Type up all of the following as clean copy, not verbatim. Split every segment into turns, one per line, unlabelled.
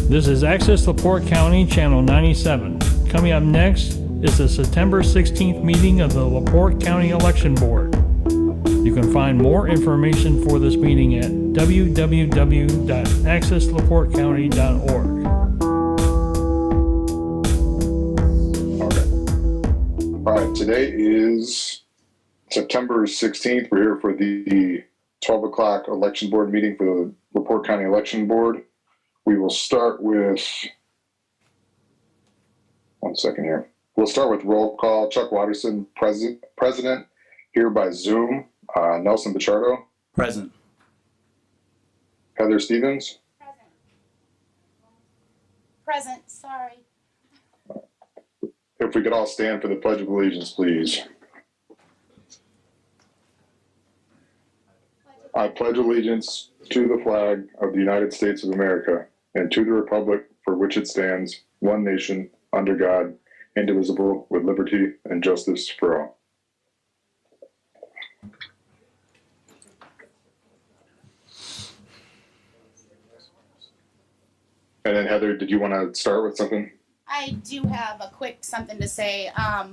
This is Access LaPorte County, Channel 97. Coming up next is the September 16th meeting of the LaPorte County Election Board. You can find more information for this meeting at www.accesslaportecounty.org.
All right, today is September 16th. We're here for the 12 o'clock election board meeting for the LaPorte County Election Board. We will start with, one second here. We'll start with roll call. Chuck Watterson, President, here by Zoom. Nelson Pichardo.
Present.
Heather Stevens.
Present, sorry.
If we could all stand for the Pledge of Allegiance, please. I pledge allegiance to the flag of the United States of America and to the republic for which it stands, one nation, under God, indivisible, with liberty and justice for all. And then Heather, did you want to start with something?
I do have a quick something to say. I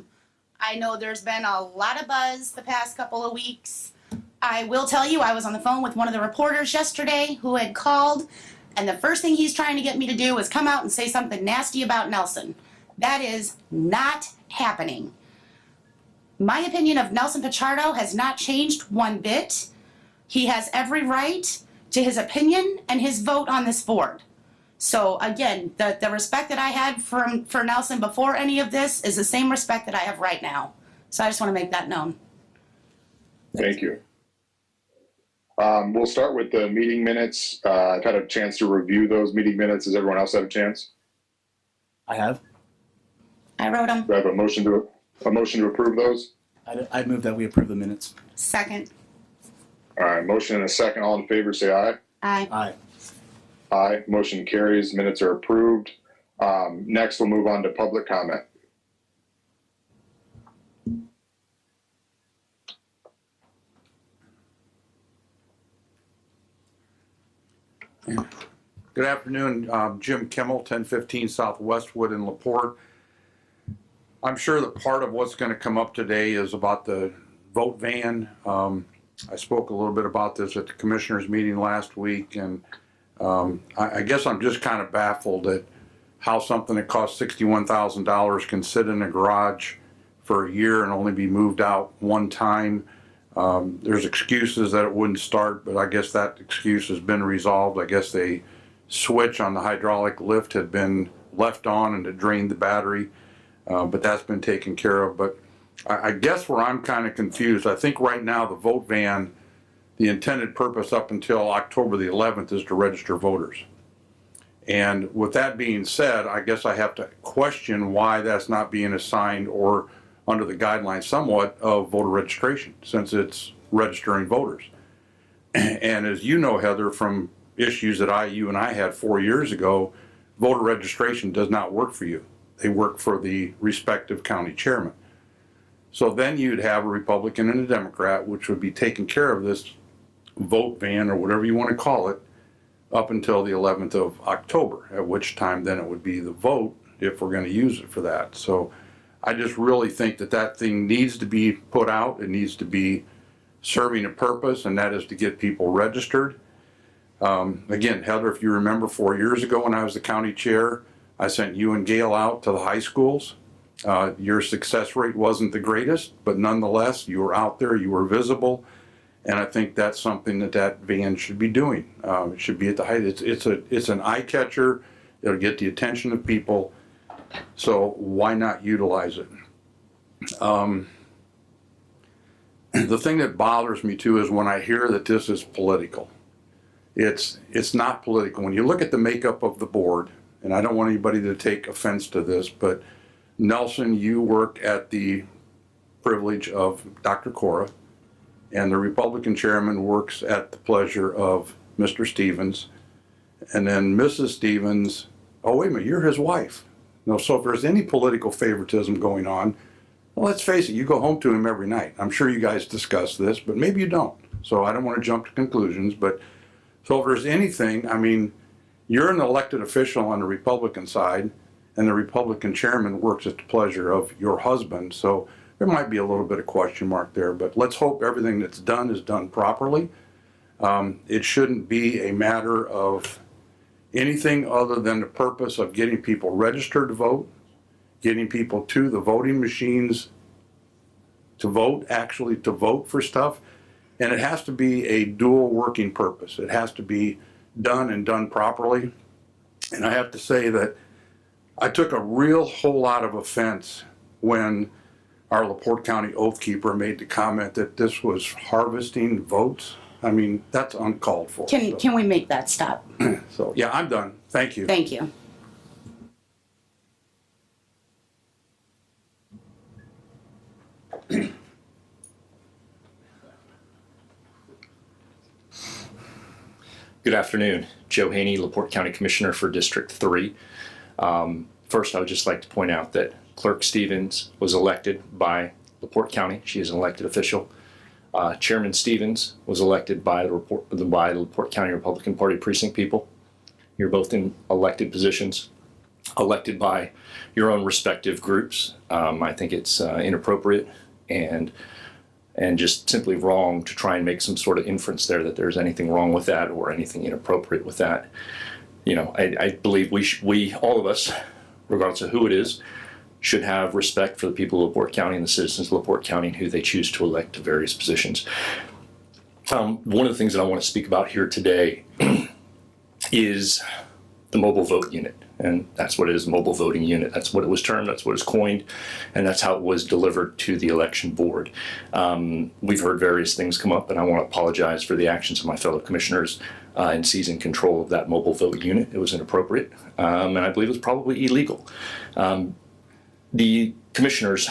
know there's been a lot of buzz the past couple of weeks. I will tell you, I was on the phone with one of the reporters yesterday who had called, and the first thing he's trying to get me to do is come out and say something nasty about Nelson. That is not happening. My opinion of Nelson Pichardo has not changed one bit. He has every right to his opinion and his vote on this board. So again, the respect that I had for Nelson before any of this is the same respect that I have right now. So I just want to make that known.
Thank you. We'll start with the meeting minutes. I've had a chance to review those meeting minutes. Has everyone else had a chance?
I have.
I wrote them.
Do I have a motion to approve those?
I move that we approve the minutes.
Second.
All right, motion and a second. All in favor, say aye.
Aye.
Aye.
Aye. Motion carries. Minutes are approved. Next, we'll move on to public comment.
Good afternoon, Jim Kimmel, 1015 South Westwood in LaPorte. I'm sure that part of what's going to come up today is about the vote van. I spoke a little bit about this at the commissioners meeting last week, and I guess I'm just kind of baffled at how something that costs $61,000 can sit in a garage for a year and only be moved out one time. There's excuses that it wouldn't start, but I guess that excuse has been resolved. I guess the switch on the hydraulic lift had been left on and it drained the battery, but that's been taken care of. But I guess where I'm kind of confused, I think right now the vote van, the intended purpose up until October the 11th is to register voters. And with that being said, I guess I have to question why that's not being assigned or under the guidelines somewhat of voter registration, since it's registering voters. And as you know, Heather, from issues that you and I had 4 years ago, voter registration does not work for you. They work for the respective county chairman. So then you'd have a Republican and a Democrat, which would be taking care of this vote van or whatever you want to call it up until the 11th of October, at which time then it would be the vote if we're going to use it for that. So I just really think that that thing needs to be put out. It needs to be serving a purpose, and that is to get people registered. Again, Heather, if you remember 4 years ago when I was the county chair, I sent you and Gail out to the high schools. Your success rate wasn't the greatest, but nonetheless, you were out there, you were visible, and I think that's something that van should be doing. It should be at the height. It's an eye catcher. It'll get the attention of people. So why not utilize it? The thing that bothers me too is when I hear that this is political. It's not political. When you look at the makeup of the board, and I don't want anybody to take offense to this, but Nelson, you work at the privilege of Dr. Cora, and the Republican chairman works at the pleasure of Mr. Stevens, and then Mrs. Stevens, oh wait a minute, you're his wife. No, so if there's any political favoritism going on, well, let's face it, you go home to him every night. I'm sure you guys discuss this, but maybe you don't. So I don't want to jump to conclusions, but so if there's anything, I mean, You're an elected official on the Republican side, and the Republican chairman works at the pleasure of your husband. So there might be a little bit of question mark there, but let's hope everything that's done is done properly. It shouldn't be a matter of anything other than the purpose of getting people registered to vote, getting people to the voting machines to vote, actually to vote for stuff. And it has to be a dual working purpose. It has to be done and done properly. And I have to say that I took a whole lot of offense when our LaPorte County oath keeper made the comment that this was harvesting votes. I mean, that's uncalled for.
Can we make that stop?
So, yeah, I'm done. Thank you.
Thank you.
Good afternoon. Joe Haney, LaPorte County Commissioner for District 3. First, I would just like to point out that Clerk Stevens was elected by LaPorte County. She is an elected official. Chairman Stevens was elected by the LaPorte County Republican Party precinct people. You're both in elected positions, elected by your own respective groups. I think it's inappropriate and just simply wrong to try and make some sort of inference there that there's anything wrong with that or anything inappropriate with that. You know, I believe we all of us, regardless of who it is, should have respect for the people of LaPorte County and the citizens of LaPorte County and who they choose to elect to various positions. One of the things that I want to speak about here today is the mobile vote unit. And that's what it is, a mobile voting unit. That's what it was termed, that's what it's coined, and that's how it was delivered to the election board. We've heard various things come up, and I want to apologize for the actions of my fellow commissioners in seizing control of that mobile vote unit. It was inappropriate, and I believe it was probably illegal. The commissioners,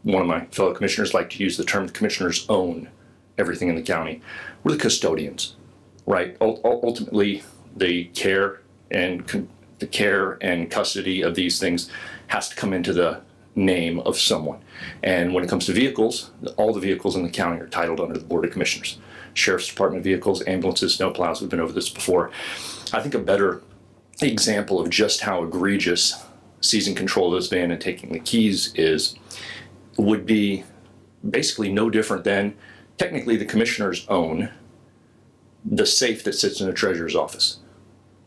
one of my fellow commissioners like to use the term the commissioners own everything in the county. We're the custodians, right? Ultimately, the care and custody of these things has to come into the name of someone. And when it comes to vehicles, all the vehicles in the county are titled under the Board of Commissioners. Sheriff's Department vehicles, ambulances, snowplows, we've been over this before. I think a better example of just how egregious seizing control of this van and taking the keys would be basically no different than technically the commissioners own the safe that sits in the treasurer's office.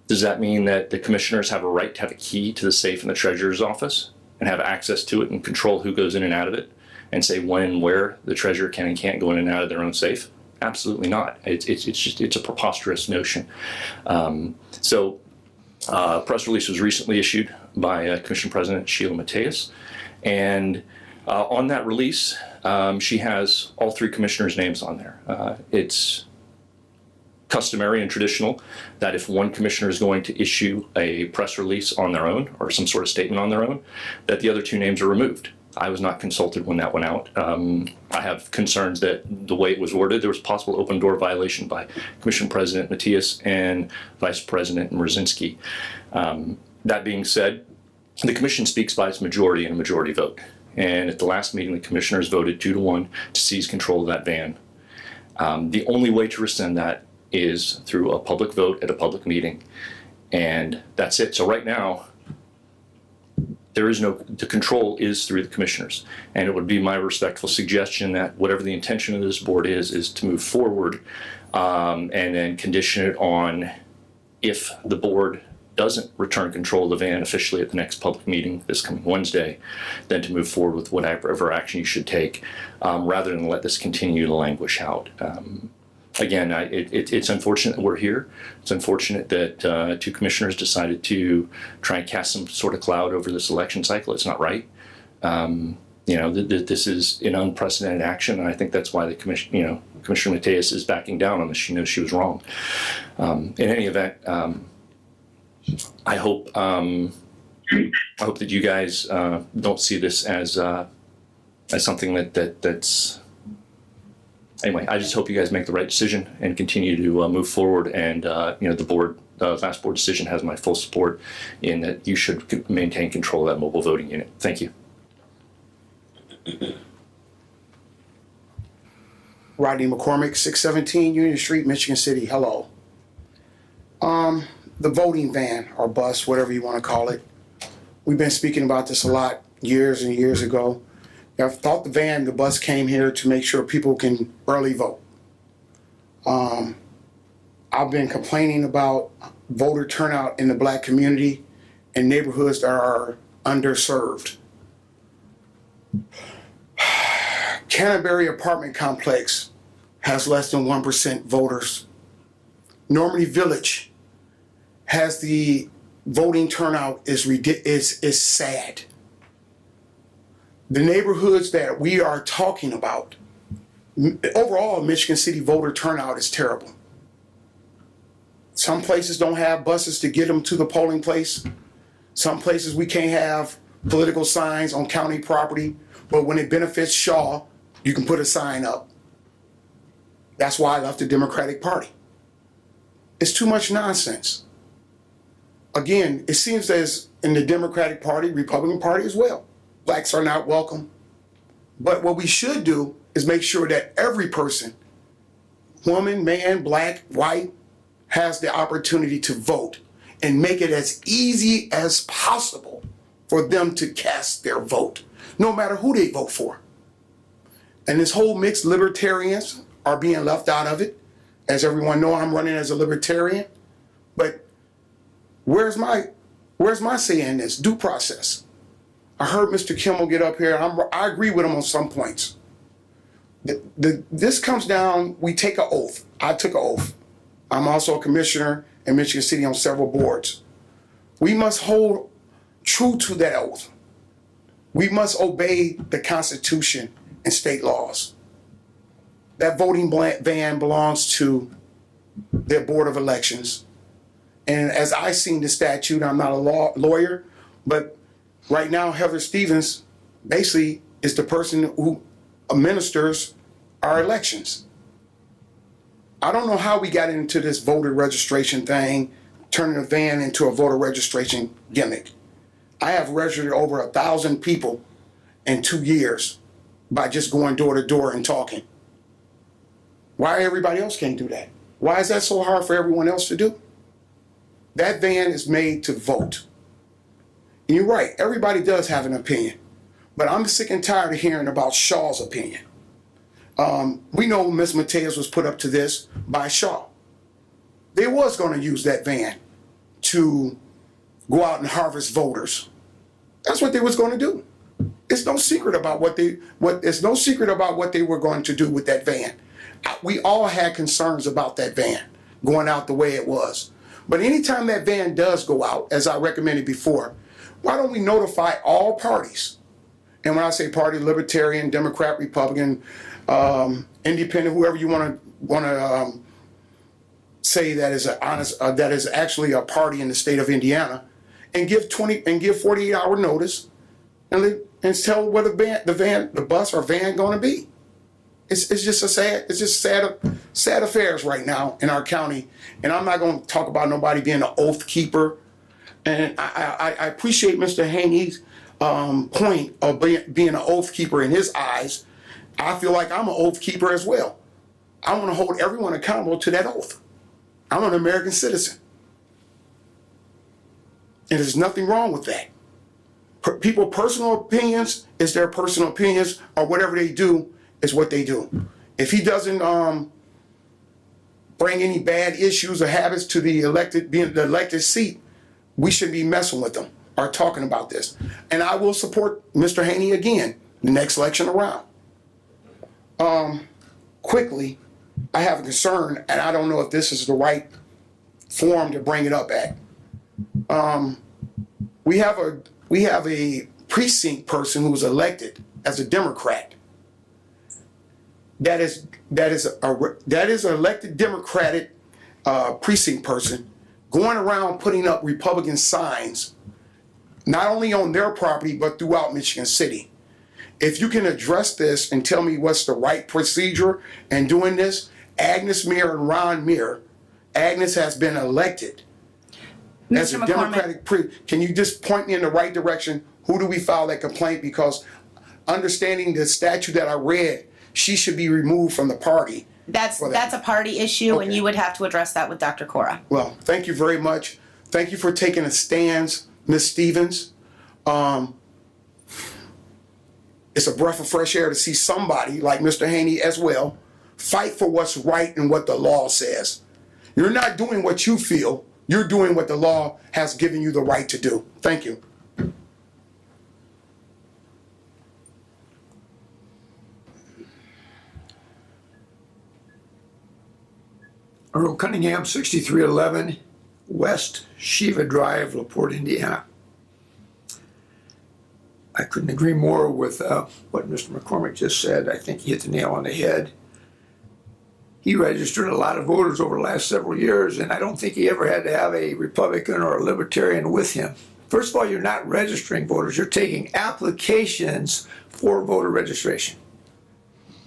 Does that mean that the commissioners have a right to have a key to the safe in the treasurer's office and have access to it and control who goes in and out of it and say when and where the treasurer can and can't go in and out of their own safe? Absolutely not. It's a preposterous notion. So a press release was recently issued by Commission President Sheila Mateus, and on that release, she has all three commissioners' names on there. It's customary and traditional that if one commissioner is going to issue a press release on their own or some sort of statement on their own, that the other two names are removed. I was not consulted when that went out. I have concerns that the way it was worded, there was possible open door violation by Commission President Matias and Vice President Mrzinski. That being said, the commission speaks by its majority and a majority vote. And at the last meeting, the commissioners voted 2-1 to seize control of that van. The only way to rescind that is through a public vote at a public meeting. And that's it. So right now, the control is through the commissioners. And it would be my respectful suggestion that whatever the intention of this board is to move forward and then condition it on if the board doesn't return control of the van officially at the next public meeting this coming Wednesday, then to move forward with whatever action you should take rather than let this continue to languish out. Again, it's unfortunate that we're here. It's unfortunate that two commissioners decided to try and cast some sort of cloud over this election cycle. It's not right. This is an unprecedented action, and I think that's why the Commissioner Mateus is backing down on this. She knows she was wrong. In any event, I hope that you guys don't see this as something that's. Anyway, I just hope you guys make the right decision and continue to move forward. And the last board decision has my full support in that you should maintain control of that mobile voting unit. Thank you.
Rodney McCormick, 617 Union Street, Michigan City. Hello. the voting van or bus, whatever you want to call it. We've been speaking about this a lot years and years ago. I thought the bus came here to make sure people can early vote. I've been complaining about voter turnout in the black community in neighborhoods that are underserved. Canterbury apartment complex has less than 1% voters. Normandy Village has the voting turnout is sad. The neighborhoods that we are talking about, overall, Michigan City voter turnout is terrible. Some places don't have buses to get them to the polling place. Some places we can't have political signs on county property, but when it benefits Shaw, you can put a sign up. That's why I left the Democratic Party. It's too much nonsense. Again, it seems as in the Democratic Party, Republican Party as well, blacks are not welcome. But what we should do is make sure that every person, woman, man, black, white, has the opportunity to vote and make it as easy as possible for them to cast their vote, no matter who they vote for. And this whole mixed libertarians are being left out of it. As everyone knows, I'm running as a libertarian, but where's my say in this due process? I heard Mr. Kimmel get up here. I agree with him on some points. This comes down, we take an oath. I took an oath. I'm also a commissioner in Michigan City on several boards. We must hold true to that oath. We must obey the Constitution and state laws. That voting van belongs to their Board of Elections. And as I seen the statute, I'm not a lawyer, but right now Heather Stevens basically is the person who administers our elections. I don't know how we got into this voter registration thing, turning a van into a voter registration gimmick. I have registered over 1,000 people in 2 years by just going door to door and talking. Why everybody else can't do that? Why is that so hard for everyone else to do? That van is made to vote. And you're right, everybody does have an opinion, but I'm sick and tired of hearing about Shaw's opinion. We know Ms. Mateus was put up to this by Shaw. They was going to use that van to go out and harvest voters. That's what they was going to do. It's no secret about what they were going to do with that van. We all had concerns about that van going out the way it was. But anytime that van does go out, as I recommended before, why don't we notify all parties? And when I say party, Libertarian, Democrat, Republican, Independent, whoever you want to say that is an honest, that is actually a party in the state of Indiana, and give 48-hour notice, and tell where the bus or van going to be. It's just sad affairs right now in our county, and I'm not going to talk about nobody being an oath keeper. And I appreciate Mr. Haney's point of being an oath keeper in his eyes. I feel like I'm an oath keeper as well. I want to hold everyone accountable to that oath. I'm an American citizen. And there's nothing wrong with that. People's personal opinions is their personal opinions, or whatever they do is what they do. If he doesn't bring any bad issues or habits to the elected seat, we shouldn't be messing with them or talking about this. And I will support Mr. Haney again the next election around. Quickly, I have a concern, and I don't know if this is the right forum to bring it up at. We have a precinct person who was elected as a Democrat. That is an elected Democratic precinct person going around putting up Republican signs, not only on their property but throughout Michigan City. If you can address this and tell me what's the right procedure in doing this, Agnes Muir and Ron Muir, Agnes has been elected as a Democratic can you just point me in the right direction? Who do we file that complaint? Because understanding the statute that I read, she should be removed from the party.
That's a party issue,
Okay.
and you would have to address that with Dr. Cora.
Well, thank you very much. Thank you for taking a stance, Ms. Stevens. It's a breath of fresh air to see somebody like Mr. Haney as well fight for what's right and what the law says. You're not doing what you feel, you're doing what the law has given you the right to do. Thank you.
Earl Cunningham, 6311 West Shiva Drive, LaPorte, Indiana. I couldn't agree more with what Mr. McCormick just said. I think he hit the nail on the head. He registered a lot of voters over the last several years, and I don't think he ever had to have a Republican or a Libertarian with him. First of all, you're not registering voters. You're taking applications for voter registration.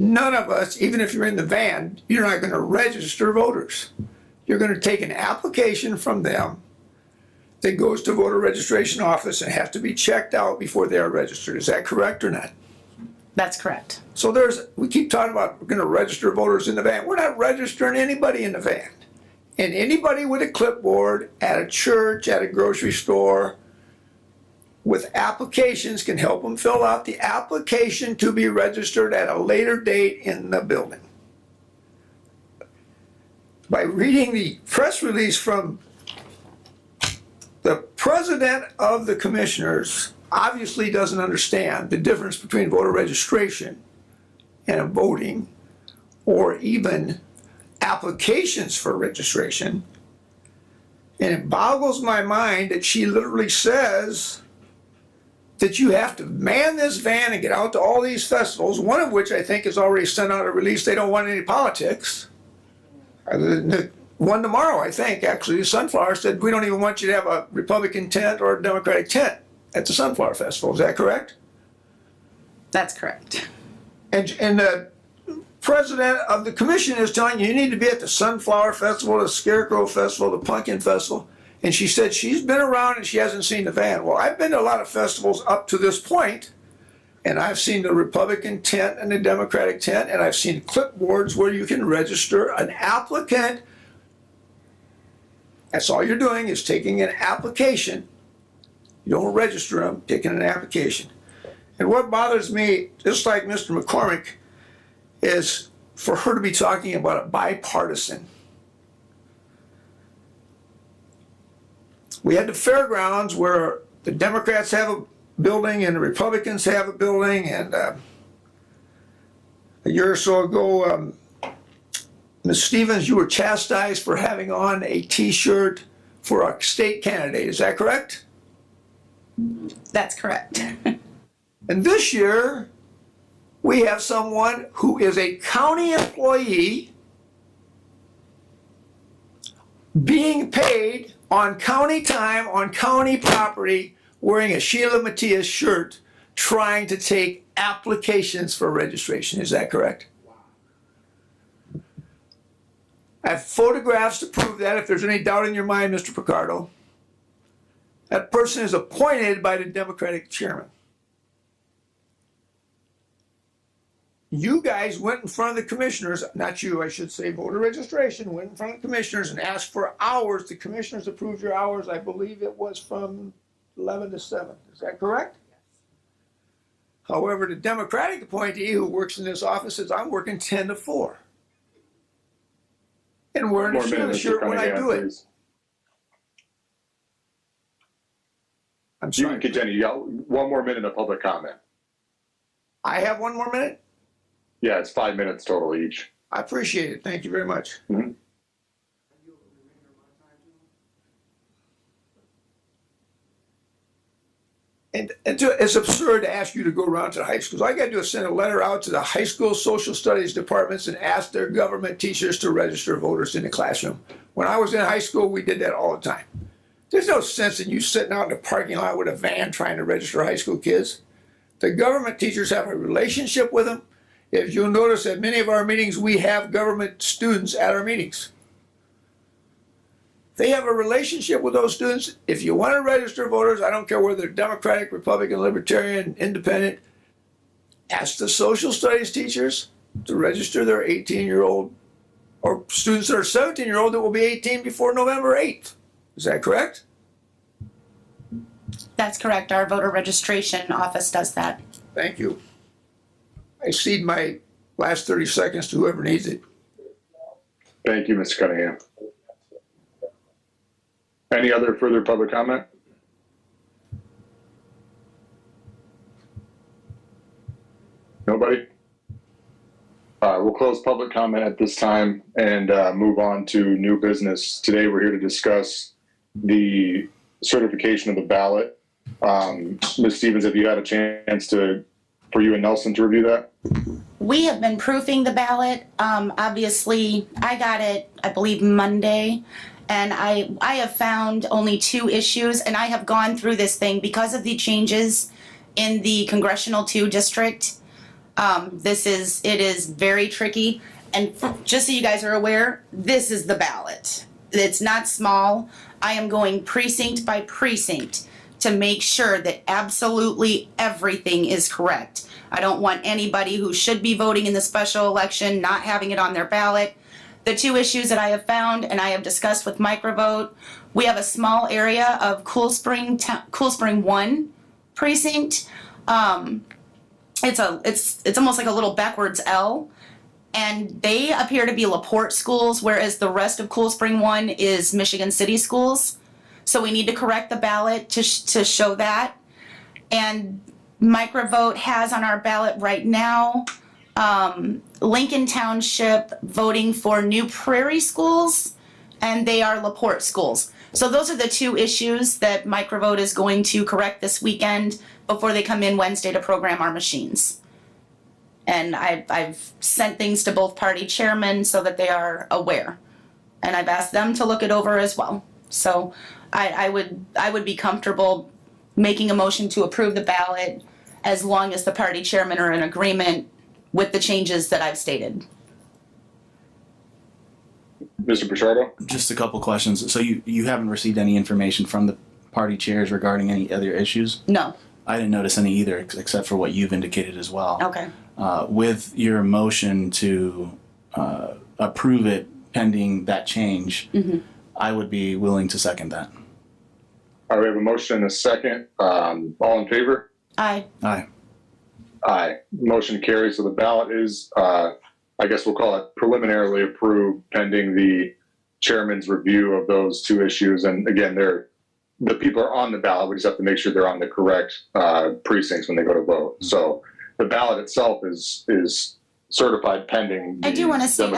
None of us, even if you're in the van, you're not going to register voters. You're going to take an application from them that goes to voter registration office and has to be checked out before they are registered. Is that correct or not?
That's correct.
So we keep talking about we're going to register voters in the van. We're not registering anybody in the van. And anybody with a clipboard at a church, at a grocery store, with applications can help them fill out the application to be registered at a later date in the building. By reading the press release from the president of the commissioners, obviously doesn't understand the difference between voter registration and voting, or even applications for registration. And it boggles my mind that she literally says that you have to man this van and get out to all these festivals, one of which I think has already sent out a release they don't want any politics. The one tomorrow, I think, actually, the Sunflower said, we don't even want you to have a Republican tent or a Democratic tent at the Sunflower Festival. Is that correct?
That's correct.
And the president of the commission is telling you need to be at the Sunflower Festival, the Scarecrow Festival, the Pumpkin Festival. And she said she's been around and she hasn't seen the van. Well, I've been to a lot of festivals up to this point, and I've seen the Republican tent and the Democratic tent, and I've seen clipboards where you can register an applicant. That's all you're doing is taking an application. You don't register them, taking an application. And what bothers me, just like Mr. McCormick, is for her to be talking about a bipartisan. We had the fairgrounds where the Democrats have a building and the Republicans have a building, and a year or so ago, Ms. Stevens, you were chastised for having on a T-shirt for a state candidate. Is that correct?
That's correct.
And this year, we have someone who is a county employee being paid on county time, on county property, wearing a Sheila Matias shirt, trying to take applications for registration. Is that correct? I have photographs to prove that, if there's any doubt in your mind, Mr. Picardo. That person is appointed by the Democratic chairman. You guys went in front of the commissioners, not you, I should say, voter registration, went in front of the commissioners and asked for hours. The commissioners approved your hours. I believe it was from 11 to 7. Is that correct? Yes. However, the Democratic appointee who works in this office says, I'm working 10 to 4. And wearing a Sheila shirt when I do it. I'm sorry.
You can continue. You got one more minute of public comment.
I have one more minute?
Yeah, it's 5 minutes total each.
I appreciate it. Thank you very much.
Mm-hmm.
And it's absurd to ask you to go around to the high schools. All you got to do is send a letter out to the high school social studies departments and ask their government teachers to register voters in the classroom. When I was in high school, we did that all the time. There's no sense in you sitting out in the parking lot with a van trying to register high school kids. The government teachers have a relationship with them. If you'll notice at many of our meetings, we have government students at our meetings. They have a relationship with those students. If you want to register voters, I don't care whether they're Democratic, Republican, Libertarian, Independent, ask the social studies teachers to register their 18-year-old or students that are 17-year-old that will be 18 before November 8th. Is that correct?
That's correct. Our voter registration office does that.
Thank you. I cede my last 30 seconds to whoever needs it.
Thank you, Mr. Cunningham. Any other further public comment? Nobody? We'll close public comment at this time and move on to new business. Today, we're here to discuss the certification of the ballot. Ms. Stevens, have you had a chance for you and Nelson to review that?
We have been proofing the ballot. Obviously, I got it, I believe, Monday. And I have found only 2 issues, and I have gone through this thing because of the changes in the Congressional 2 district. It is very tricky. And just so you guys are aware, this is the ballot. It's not small. I am going precinct by precinct to make sure that absolutely everything is correct. I don't want anybody who should be voting in the special election not having it on their ballot. The 2 issues that I have found and I have discussed with Microvote, we have a small area of Cool Spring 1 precinct. It's almost like a little backwards L, and they appear to be LaPorte schools, whereas the rest of Cool Spring 1 is Michigan City schools. So we need to correct the ballot to show that. And Microvote has on our ballot right now Lincoln Township voting for New Prairie schools, and they are LaPorte schools. So those are the 2 issues that Microvote is going to correct this weekend before they come in Wednesday to program our machines. And I've sent things to both party chairmen so that they are aware. And I've asked them to look it over as well. So I would be comfortable making a motion to approve the ballot as long as the party chairmen are in agreement with the changes that I've stated.
Mr. Pichardo?
Just a couple questions. So you haven't received any information from the party chairs regarding any other issues?
No.
I didn't notice any either, except for what you've indicated as well.
Okay.
With your motion to approve it pending that change, I would be willing to second that.
All right, we have a motion and a second. All in favor?
Aye.
Aye.
Aye. Motion carries. So the ballot is, I guess we'll call it preliminarily approved pending the chairman's review of those 2 issues. And again, the people are on the ballot. We just have to make sure they're on the correct precincts when they go to vote. So the ballot itself is certified pending.
I do want to say,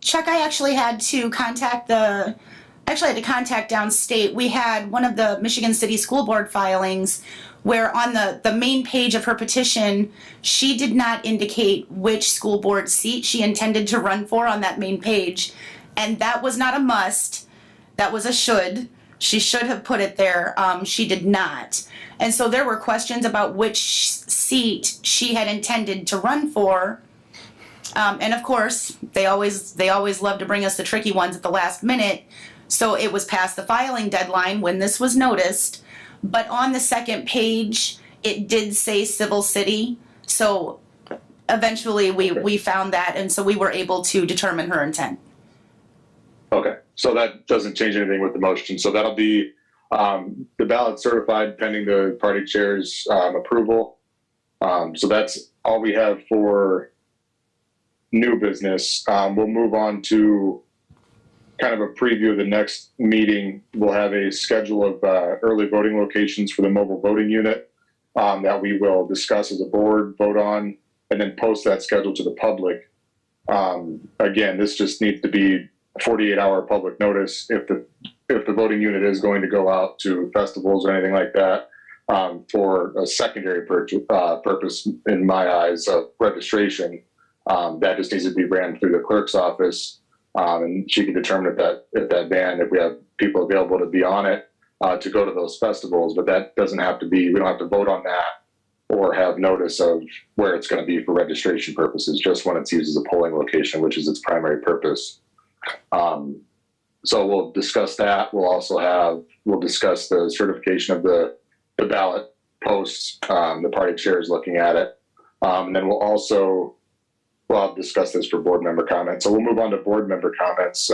Chuck, I actually had to contact downstate. We had one of the Michigan City School Board filings where on the main page of her petition, she did not indicate which school board seat she intended to run for on that main page. And that was not a must. That was a should. She should have put it there. She did not. And so there were questions about which seat she had intended to run for. And of course, they always love to bring us the tricky ones at the last minute. So it was past the filing deadline when this was noticed. But on the second page, it did say Civil City. So eventually we found that, and so we were able to determine her intent.
Okay, so that doesn't change anything with the motion. So that'll be the ballot certified pending the party chair's approval. So that's all we have for new business. We'll move on to kind of a preview of the next meeting. We'll have a schedule of early voting locations for the mobile voting unit that we will discuss as a board, vote on, and then post that schedule to the public. Again, this just needs to be 48-hour public notice if the voting unit is going to go out to festivals or anything like that for a secondary purpose, in my eyes, of registration. That just needs to be ran through the clerk's office, and she can determine if that van, if we have people available to be on it to go to those festivals. But that doesn't have to be. We don't have to vote on that or have notice of where it's going to be for registration purposes. Just when it's used as a polling location, which is its primary purpose. So we'll discuss that. We'll discuss the certification of the ballot posts. The party chair is looking at it. And then I'll discuss this for board member comments. So we'll move on to board member comments.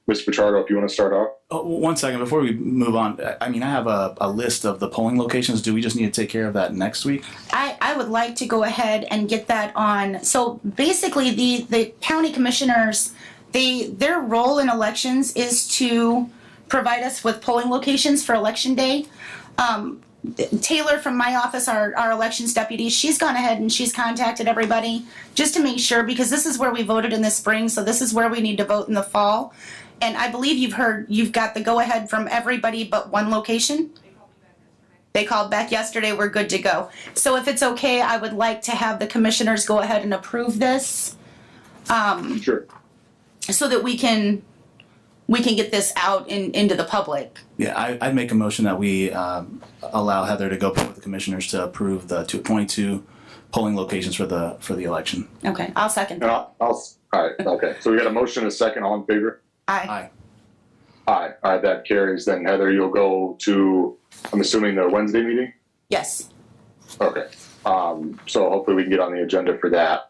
Mr. Pichardo, if you want to start off.
Oh, 1 second before we move on. I mean, I have a list of the polling locations. Do we just need to take care of that next week?
I would like to go ahead and get that on. So basically, the county commissioners, their role in elections is to provide us with polling locations for election day. Taylor from my office, our elections deputy, she's gone ahead and she's contacted everybody just to make sure, because this is where we voted in the spring, so this is where we need to vote in the fall. And I believe you've got the go ahead from everybody but one location. They called back yesterday, we're good to go. So if it's okay, I would like to have the commissioners go ahead and approve this,
Sure.
so that we can get this out into the public.
Yeah, I'd make a motion that we allow Heather to go with the commissioners to approve the 22 polling locations for the election.
Okay, I'll second
And
that.
all right, okay. So we got a motion and a second. All in favor?
Aye.
Aye.
Aye. All right, that carries. Then Heather, you'll go to, I'm assuming, the Wednesday meeting?
Yes.
Okay. So hopefully we can get on the agenda for that.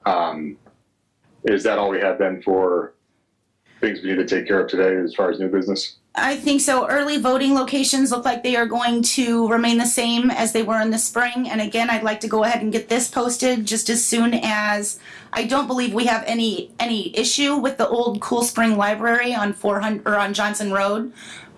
Is that all we have then for things we need to take care of today as far as new business?
I think so. Early voting locations look like they are going to remain the same as they were in the spring. And again, I'd like to go ahead and get this posted just as soon as, I don't believe we have any issue with the old Cool Spring Library on 400 or on Johnson Road.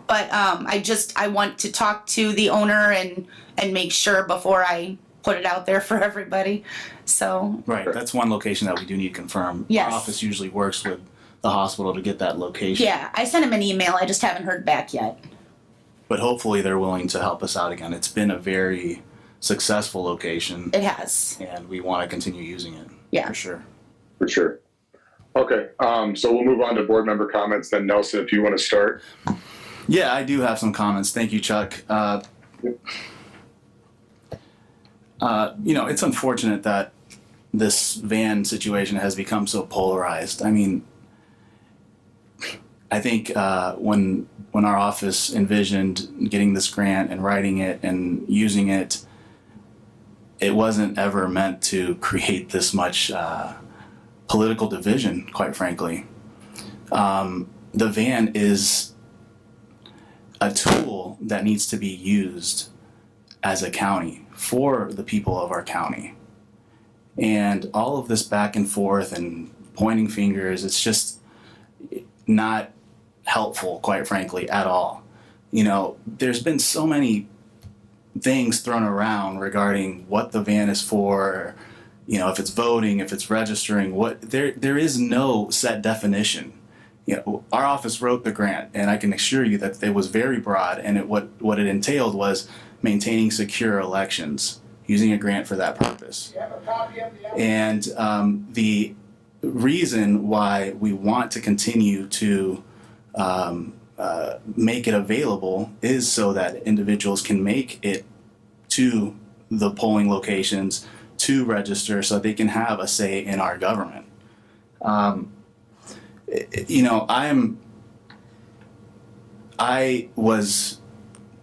But I want to talk to the owner and make sure before I put it out there for everybody. So
Right, that's one location that we do need to confirm.
Yes.
Our office usually works with the hospital to get that location.
yeah, I sent him an email. I just haven't heard back yet.
But hopefully they're willing to help us out again. It's been a very successful location,
It has.
and we want to continue using it.
Yeah.
For sure.
For sure. Okay, so we'll move on to board member comments. Then Nelson, if you want to start.
Yeah, I do have some comments. Thank you, Chuck. It's unfortunate that this van situation has become so polarized. I mean, I think when our office envisioned getting this grant and writing it and using it, it wasn't ever meant to create this much political division, quite frankly. The van is a tool that needs to be used as a county for the people of our county. And all of this back and forth and pointing fingers, it's just not helpful, quite frankly, at all. There's been so many things thrown around regarding what the van is for, if it's voting, if it's registering, there is no set definition. Our office wrote the grant, and I can assure you that it was very broad, and what it entailed was maintaining secure elections, using a grant for that purpose. And the reason why we want to continue to make it available is so that individuals can make it to the polling locations to register, so they can have a say in our government. I was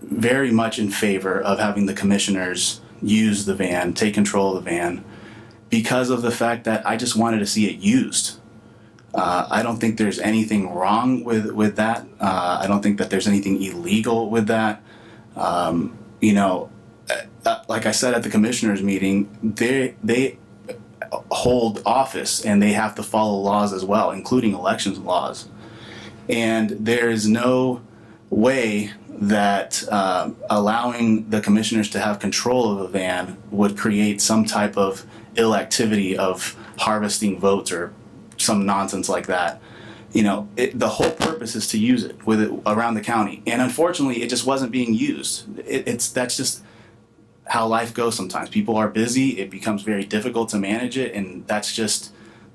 very much in favor of having the commissioners use the van, take control of the van, because of the fact that I just wanted to see it used. I don't think there's anything wrong with that. I don't think that there's anything illegal with that. Like I said at the commissioners meeting, they hold office and they have to follow laws as well, including elections laws. And there is no way that allowing the commissioners to have control of a van would create some type of ill activity of harvesting votes or some nonsense like that. The whole purpose is to use it around the county, and unfortunately, it just wasn't being used. That's just how life goes sometimes. People are busy, it becomes very difficult to manage it, and that's just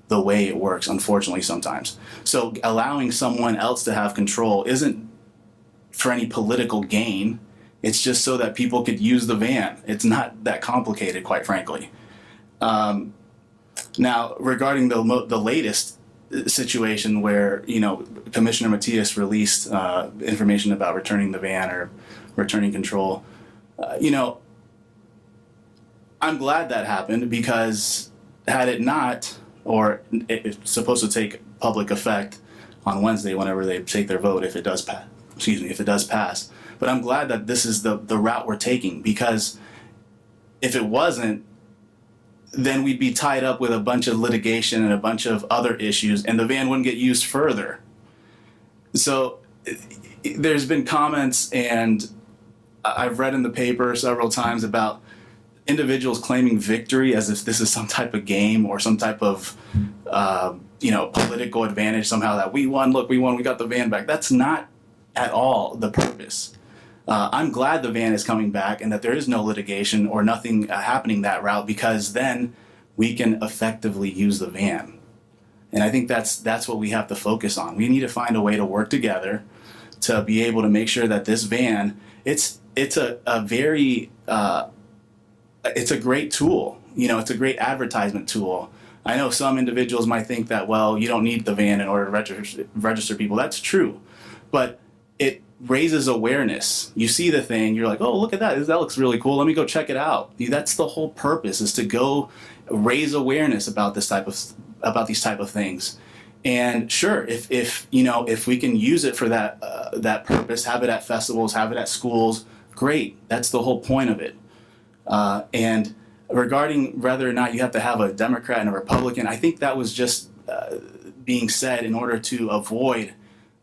the way it works, unfortunately, sometimes. So allowing someone else to have control isn't for any political gain. It's just so that people could use the van. It's not that complicated, quite frankly. Now, regarding the latest situation where, Commissioner Matias released information about returning the van or returning control, I'm glad that happened, because had it not, or it's supposed to take public effect on Wednesday whenever they take their vote, if it does pass. Excuse me, if it does pass. But I'm glad that this is the route we're taking, because if it wasn't, then we'd be tied up with a bunch of litigation and a bunch of other issues, and the van wouldn't get used further. So there's been comments, and I've read in the paper several times about individuals claiming victory as if this is some type of game or some type of political advantage somehow, that we won, look, we won, we got the van back. That's not at all the purpose. I'm glad the van is coming back and that there is no litigation or nothing happening that route, because then we can effectively use the van. And I think that's what we have to focus on. We need to find a way to work together to be able to make sure that this van, it's a great tool. It's a great advertisement tool. I know some individuals might think that, well, you don't need the van in order to register people. That's true. But it raises awareness. You see the thing, you're like, oh, look at that. That looks really cool. Let me go check it out. That's the whole purpose, is to go raise awareness about these type of things. And sure, if we can use it for that purpose, have it at festivals, have it at schools, great. That's the whole point of it. And regarding whether or not you have to have a Democrat and a Republican, I think that was just being said in order to avoid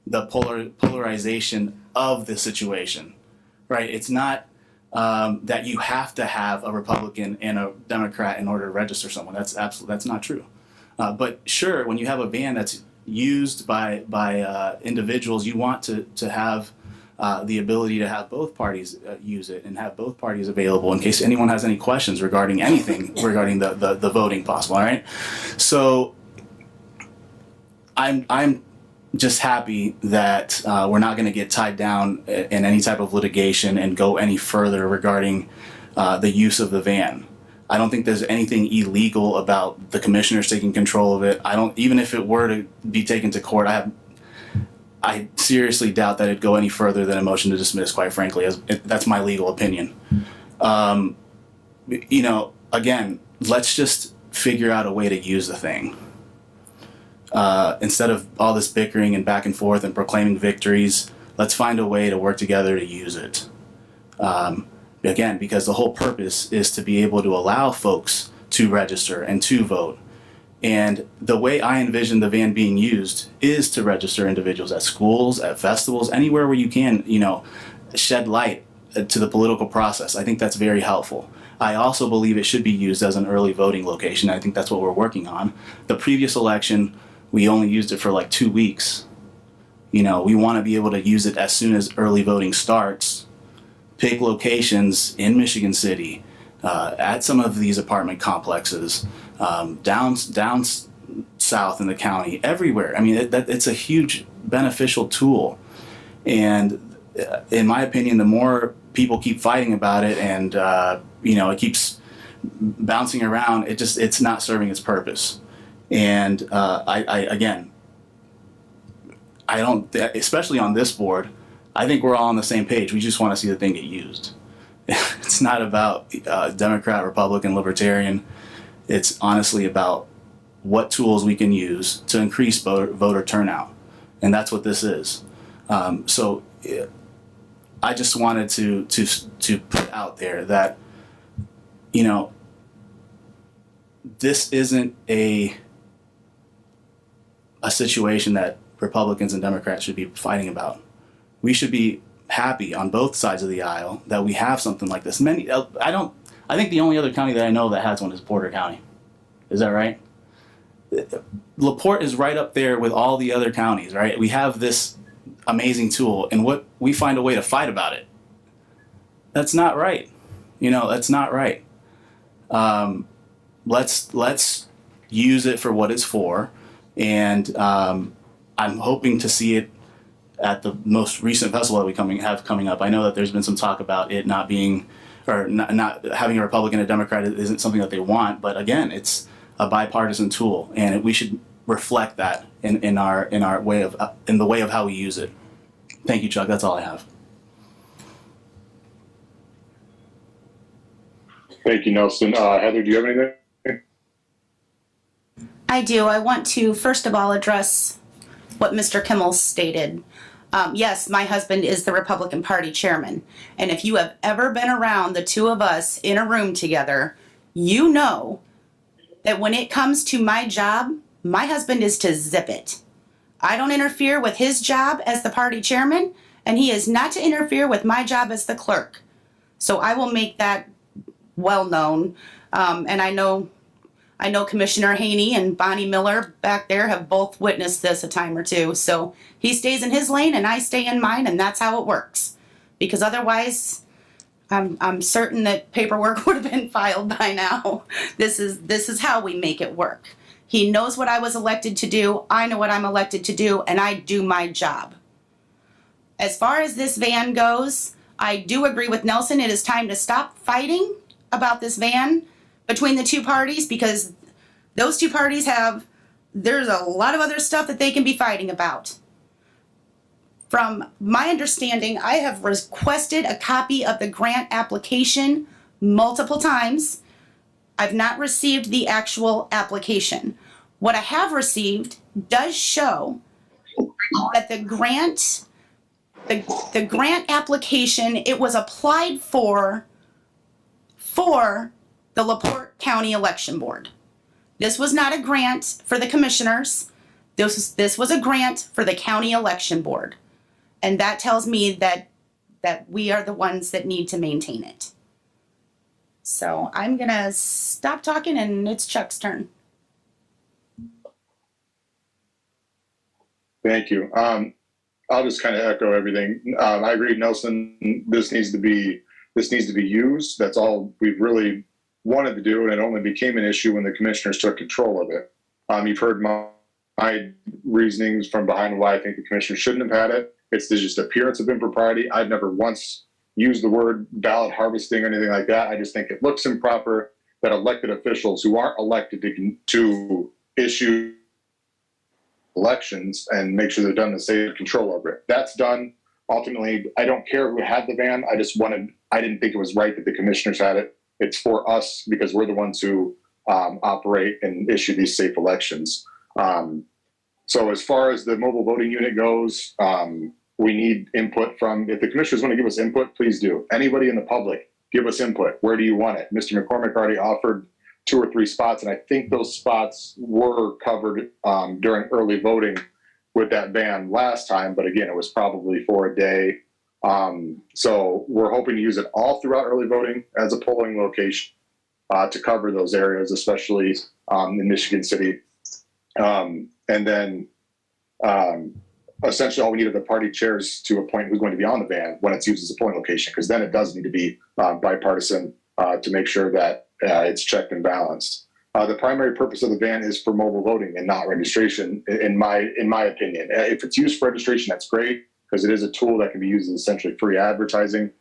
the polarization of the situation, right? It's not that you have to have a Republican and a Democrat in order to register someone. That's not true. But sure, when you have a van that's used by individuals, you want to have the ability to have both parties use it and have both parties available in case anyone has any questions regarding anything regarding the voting possible. All right, so I'm just happy that we're not going to get tied down in any type of litigation and go any further regarding the use of the van. I don't think there's anything illegal about the commissioners taking control of it. Even if it were to be taken to court, I seriously doubt that it'd go any further than a motion to dismiss, quite frankly. That's my legal opinion. Again, let's just figure out a way to use the thing. Instead of all this bickering and back and forth and proclaiming victories, let's find a way to work together to use it. Again, because the whole purpose is to be able to allow folks to register and to vote. And the way I envision the van being used is to register individuals at schools, at festivals, anywhere where you can, shed light to the political process. I think that's very helpful. I also believe it should be used as an early voting location. I think that's what we're working on. The previous election, we only used it for like 2 weeks. We want to be able to use it as soon as early voting starts. Pick locations in Michigan City, at some of these apartment complexes, down south in the county, everywhere. I mean, it's a huge beneficial tool. And in my opinion, the more people keep fighting about it and, it keeps bouncing around, it's not serving its purpose. And I don't, especially on this board, I think we're all on the same page. We just want to see the thing get used. It's not about Democrat, Republican, Libertarian. It's honestly about what tools we can use to increase voter turnout. And that's what this is. So I just wanted to put out there that, this isn't a situation that Republicans and Democrats should be fighting about. We should be happy on both sides of the aisle that we have something like this. I think the only other county that I know that has one is Porter County. Is that right? LaPorte is right up there with all the other counties, right? We have this amazing tool, and what we find a way to fight about it. That's not right. That's not right. Let's use it for what it's for, and I'm hoping to see it at the most recent festival that we have coming up. I know that there's been some talk about it not being, or not having a Republican and Democrat isn't something that they want, but again, it's a bipartisan tool, and we should reflect that in the way of how we use it. Thank you, Chuck. That's all I have.
Thank you, Nelson. Heather, do you have anything?
I do. I want to, first of all, address what Mr. Kimmel stated. Yes, my husband is the Republican Party chairman. And if you have ever been around the two of us in a room together, you know that when it comes to my job, my husband is to zip it. I don't interfere with his job as the party chairman, and he is not to interfere with my job as the clerk. So I will make that well known. And I know Commissioner Haney and Bonnie Miller back there have both witnessed this a time or two. So he stays in his lane and I stay in mine, and that's how it works. Because otherwise, I'm certain that paperwork would have been filed by now. This is how we make it work. He knows what I was elected to do. I know what I'm elected to do, and I do my job. As far as this van goes, I do agree with Nelson. It is time to stop fighting about this van between the two parties, because those two parties there's a lot of other stuff that they can be fighting about. From my understanding, I have requested a copy of the grant application multiple times. I've not received the actual application. What I have received does show that the grant application, it was applied for the LaPorte County Election Board. This was not a grant for the commissioners. This was a grant for the county election board. And that tells me that we are the ones that need to maintain it. So I'm gonna stop talking and it's Chuck's turn.
Thank you. I'll just kind of echo everything. I agree, Nelson. This needs to be used. That's all we've really wanted to do, and it only became an issue when the commissioners took control of it. You've heard my reasonings from behind why I think the commissioners shouldn't have had it. It's just appearance of impropriety. I've never once used the word ballot harvesting or anything like that. I just think it looks improper that elected officials who aren't elected to issue elections and make sure they're done to save control over it. That's done. Ultimately, I don't care who had the van. I didn't think it was right that the commissioners had it. It's for us because we're the ones who operate and issue these safe elections. So as far as the mobile voting unit goes, we need input from, if the commissioners want to give us input, please do. Anybody in the public, give us input. Where do you want it? Mr. McCormick already offered 2 or 3 spots, and I think those spots were covered during early voting with that ban last time, but again, it was probably for a day. So we're hoping to use it all throughout early voting as a polling location to cover those areas, especially in Michigan City. And then essentially all we need are the party chairs to appoint who's going to be on the van when it's used as a polling location, because then it does need to be bipartisan to make sure that it's checked and balanced. The primary purpose of the van is for mobile voting and not registration, in my opinion. If it's used for registration, that's great, because it is a tool that can be used as essentially free advertising.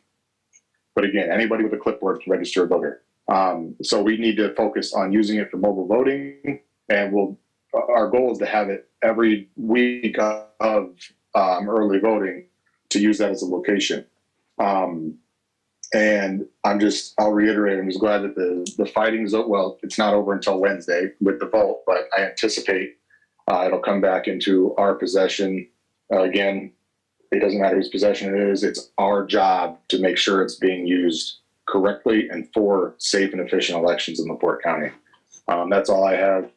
But again, anybody with a clipboard can register a voter. So we need to focus on using it for mobile voting, and our goal is to have it every week of early voting to use that as a location. And I'll reiterate, I'm just glad that the fighting's over. Well, it's not over until Wednesday with the vote, but I anticipate it'll come back into our possession. Again, it doesn't matter whose possession it is. It's our job to make sure it's being used correctly and for safe and efficient elections in LaPorte County. That's all I have.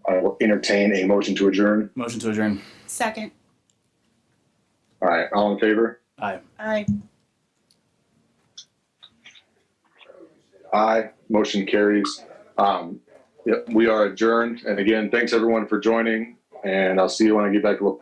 I will entertain a motion to adjourn.
Motion to adjourn.
Second.
All right, all in favor?
Aye.
Aye.
Aye. Motion carries. Yep, we are adjourned. And again, thanks everyone for joining. And I'll see you when I get back to